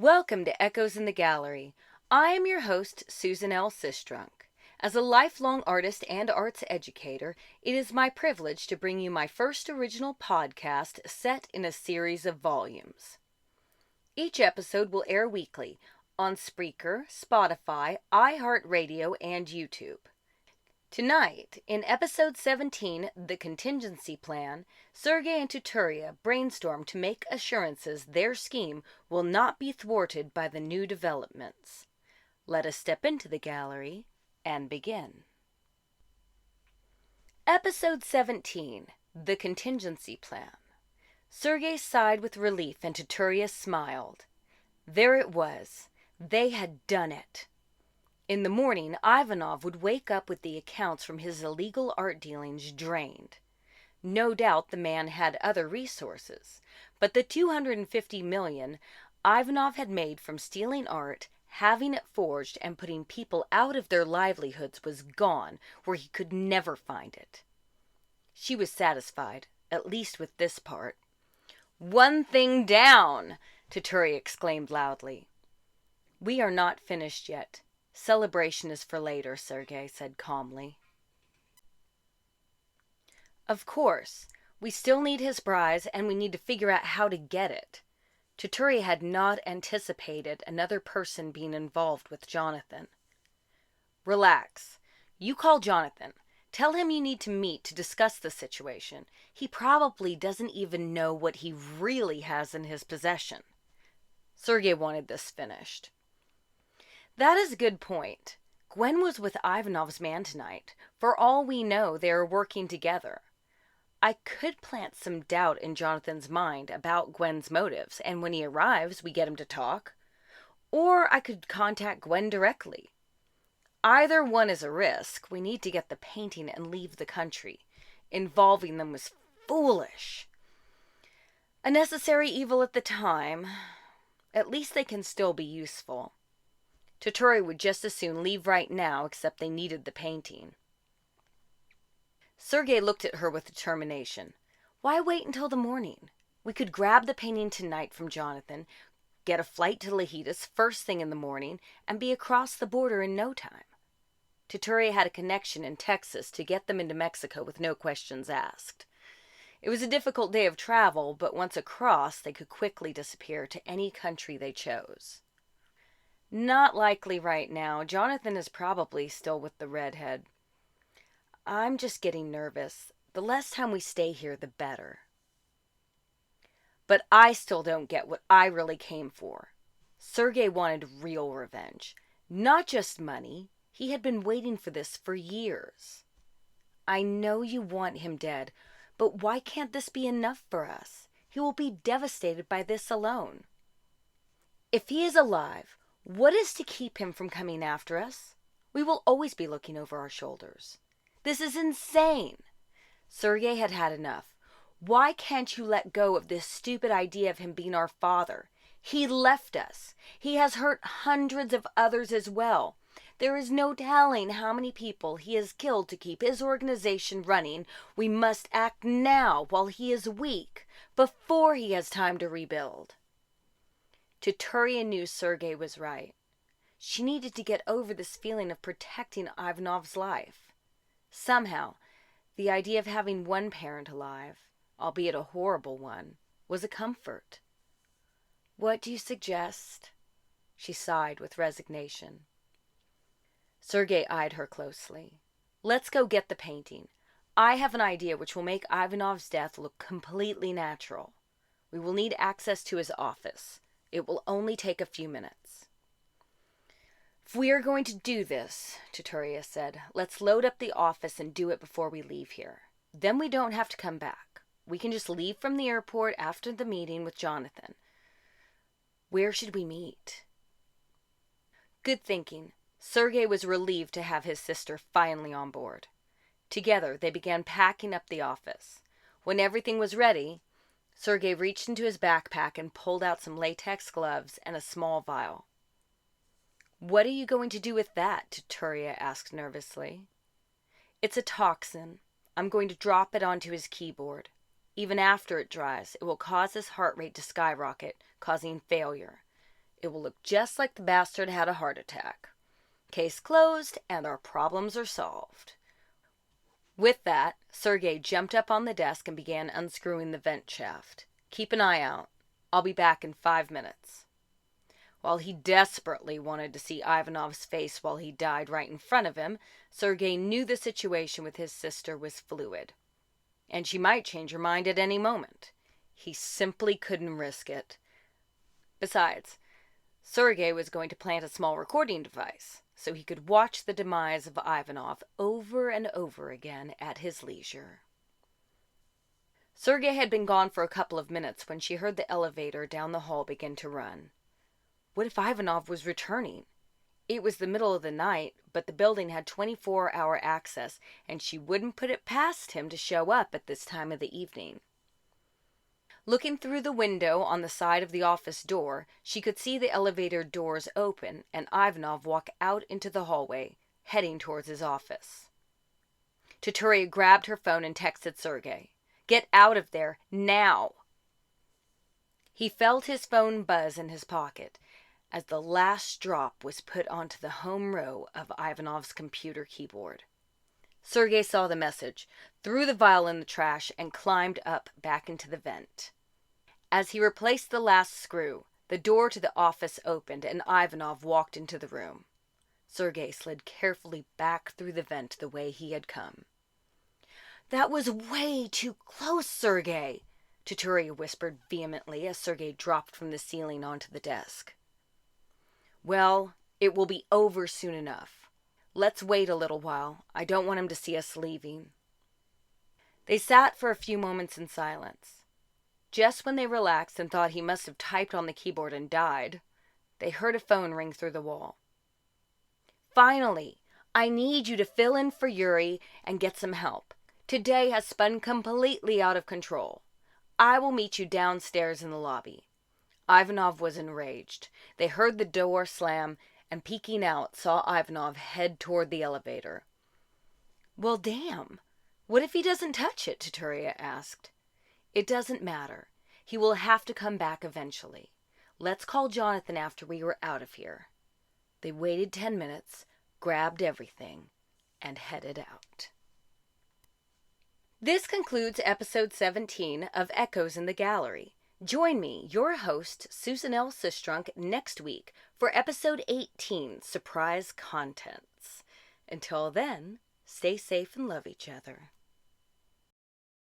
Welcome to Echoes in the Gallery. I am your host, Susan L. Sistrunk. As a lifelong artist and arts educator, it is my privilege to bring you my first original podcast set in a series of volumes. Each episode will air weekly on Spreaker, Spotify, iHeartRadio, and YouTube. Tonight, in episode 17, The Contingency Plan, Sergei and Tuturia brainstorm to make assurances their scheme will not be thwarted by the new developments. Let us step into the gallery and begin. Episode 17, The Contingency Plan. Sergei sighed with relief and Tuturia smiled. There it was. They had done it. In the morning, Ivanov would wake up with the accounts from his illegal art dealings drained. No doubt the man had other resources, but the $250 million Ivanov had made from stealing art, having it forged, and putting people out of their livelihoods was gone where he could never find it. She was satisfied, at least with this part. "One thing down!" Tuturia exclaimed loudly. "We are not finished yet. Celebration is for later," Sergei said calmly. "Of course. We still need his prize, and we need to figure out how to get it." Tuturia had not anticipated another person being involved with Jonathan. "Relax. You call Jonathan. Tell him you need to meet to discuss the situation. He probably doesn't even know what he really has in his possession." Sergei wanted this finished. "That is a good point. Gwen was with Ivanov's man tonight. For all we know, they are working together. I could plant some doubt in Jonathan's mind about Gwen's motives, and when he arrives, we get him to talk. Or I could contact Gwen directly. Either one is a risk. We need to get the painting and leave the country. Involving them was foolish. A necessary evil at the time. At least they can still be useful. Tuturia would just as soon leave right now, except they needed the painting." Sergei looked at her with determination. "Why wait until the morning? We could grab the painting tonight from Jonathan, get a flight to Lahidas first thing in the morning, and be across the border in no time." Tuturia had a connection in Texas to get them into Mexico with no questions asked. It was a difficult day of travel, but once across, they could quickly disappear to any country they chose. "Not likely right now. Jonathan is probably still with the redhead. I'm just getting nervous. The less time we stay here, the better." "But I still don't get what I really came for." Sergei wanted real revenge. Not just money. He had been waiting for this for years. "I know you want him dead, but why can't this be enough for us? He will be devastated by this alone." "If he is alive, what is to keep him from coming after us? We will always be looking over our shoulders. This is insane." Sergei had had enough. "Why can't you let go of this stupid idea of him being our father? He left us. He has hurt hundreds of others as well. There is no telling how many people he has killed to keep his organization running. We must act now while he is weak, before he has time to rebuild." Tuturia knew Sergei was right. She needed to get over this feeling of protecting Ivanov's life. Somehow, the idea of having one parent alive, albeit a horrible one, was a comfort. "What do you suggest?" She sighed with resignation. Sergei eyed her closely. "Let's go get the painting. I have an idea which will make Ivanov's death look completely natural. We will need access to his office. It will only take a few minutes." "If we are going to do this," Tuturia said, "let's load up the office and do it before we leave here. Then we don't have to come back. We can just leave from the airport after the meeting with Jonathan. Where should we meet?" Good thinking. Sergei was relieved to have his sister finally on board. Together, they began packing up the office. When everything was ready, Sergei reached into his backpack and pulled out some latex gloves and a small vial. "What are you going to do with that?" Tuturia asked nervously. "It's a toxin. I'm going to drop it onto his keyboard. Even after it dries, it will cause his heart rate to skyrocket, causing failure. It will look just like the bastard had a heart attack. Case closed, and our problems are solved. With that, Sergei jumped up on the desk and began unscrewing the vent shaft. Keep an eye out. I'll be back in 5 minutes. While he desperately wanted to see Ivanov's face while he died right in front of him, Sergei knew the situation with his sister was fluid, and she might change her mind at any moment. He simply couldn't risk it. Besides, Sergei was going to plant a small recording device, so he could watch the demise of Ivanov over and over again at his leisure. Sergei had been gone for a couple of minutes when she heard the elevator down the hall begin to run. What if Ivanov was returning? It was the middle of the night, but the building had 24-hour access, and she wouldn't put it past him to show up at this time of the evening. Looking through the window on the side of the office door, she could see the elevator doors open and Ivanov walk out into the hallway, heading towards his office. Tuturia grabbed her phone and texted Sergei, "Get out of there, now!" He felt his phone buzz in his pocket as the last drop was put onto the home row of Ivanov's computer keyboard. Sergei saw the message, threw the vial in the trash, and climbed up back into the vent. As he replaced the last screw, the door to the office opened and Ivanov walked into the room. Sergei slid carefully back through the vent the way he had come. "That was way too close, Sergei," Tuturia whispered vehemently as Sergei dropped from the ceiling onto the desk. "Well, it will be over soon enough. Let's wait a little while. I don't want him to see us leaving." They sat for a few moments in silence. Just when they relaxed and thought he must have typed on the keyboard and died, they heard a phone ring through the wall. "Finally! I need you to fill in for Yuri and get some help. Today has spun completely out of control. I will meet you downstairs in the lobby." Ivanov was enraged. They heard the door slam and, peeking out, saw Ivanov head toward the elevator. "Well, damn. What if he doesn't touch it?" Tuturia asked. "It doesn't matter. He will have to come back eventually. Let's call Jonathan after we were out of here." They waited 10 minutes, grabbed everything, and headed out. This concludes episode 17 of Echoes in the Gallery. Join me, your host, Susan L. Sistrunk, next week for episode 18, Surprise Contents. Until then, stay safe and love each other.